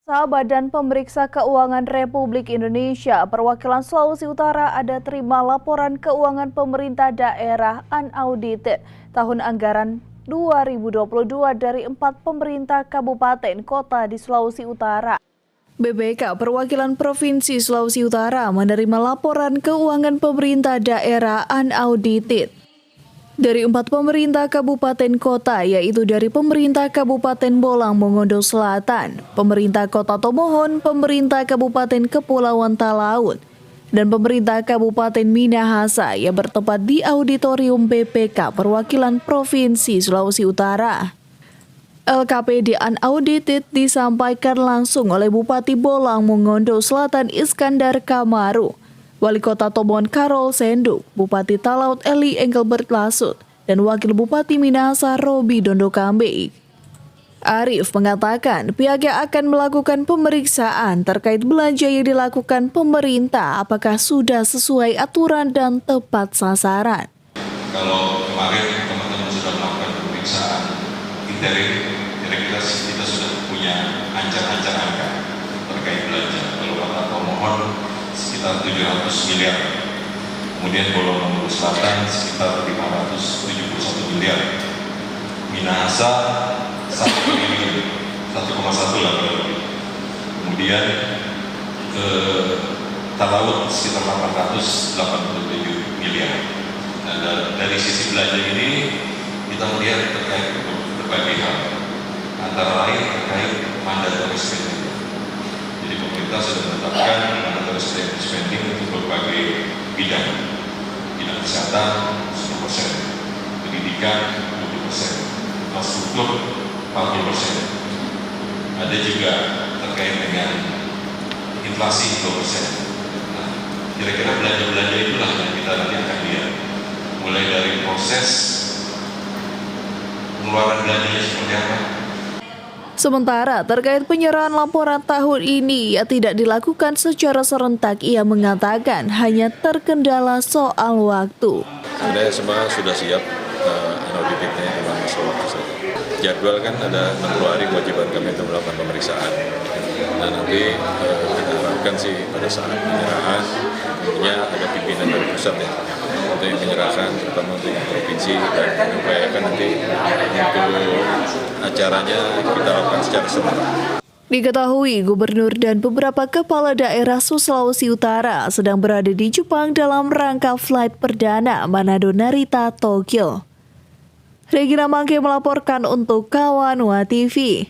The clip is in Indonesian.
Badan Pemeriksa Keuangan Republik Indonesia perwakilan Sulawesi Utara ada terima laporan keuangan pemerintah daerah unaudited tahun anggaran 2022 dari 4 pemerintah kabupaten kota di Sulawesi Utara. BPK Perwakilan Provinsi Sulawesi Utara menerima laporan keuangan pemerintah daerah unaudited dari 4 pemerintah kabupaten kota, yaitu dari pemerintah Kabupaten Bolang Mongondo Selatan, pemerintah Kota Tomohon, pemerintah Kabupaten Kepulauan Talaut, dan pemerintah Kabupaten Minahasa yang bertempat di auditorium BPK Perwakilan Provinsi Sulawesi Utara. LKPD unaudited disampaikan langsung oleh Bupati Bolang Mongondo Selatan Iskandar Kamaru, Wali Kota Tomohon Karol Senduk, Bupati Talaut Eli Engelbert Lasut, dan Wakil Bupati Minahasa Robi Dondokambe. Arif mengatakan pihaknya akan melakukan pemeriksaan terkait belanja yang dilakukan pemerintah apakah sudah sesuai aturan dan tepat sasaran. Kalau kemarin teman-teman sudah melakukan pemeriksaan interim, kira-kira kita sudah punya ancar-ancar angka terkait belanja. Kalau kata Tomohon sekitar 700 miliar, kemudian Bolang Mongondo Selatan sekitar 571 miliar, Minahasa 1 triliun, 1,1 lah lebih, kemudian Talaut sekitar 887 miliar. Nah, dari sisi belanja ini kita melihat terkait berbagai hal, antara lain terkait mandatory spending. Jadi pemerintah sudah menetapkan mandatory spending untuk berbagai bidang kesehatan 10%, pendidikan 20%, infrastruktur 40%. Ada juga terkait dengan inflasi 2%. Nah, kira-kira belanja-belanja itulah yang kita nanti akan lihat, mulai dari proses pengeluaran belanjanya seperti apa. Sementara terkait penyerahan laporan tahun ini yang tidak dilakukan secara serentak, ia mengatakan hanya terkendala soal waktu. Sebenarnya semua sudah siap, auditnya cuma masalah waktu saja. Jadwal kan ada 60 hari kewajiban kami untuk melakukan pemeriksaan. Nah nanti kita harapkan sih pada saat penyerahan, tentunya ada pimpinan dari pusat ya, untuk yang menyerahkan, terutama untuk yang provinsi, dan mengupayakan nanti untuk acaranya kita lakukan secara serentak. Diketahui Gubernur dan beberapa kepala daerah Sulawesi Utara sedang berada di Jepang dalam rangka flight perdana Manado Narita Tokyo. Regina Mangke melaporkan untuk Kawanwa TV.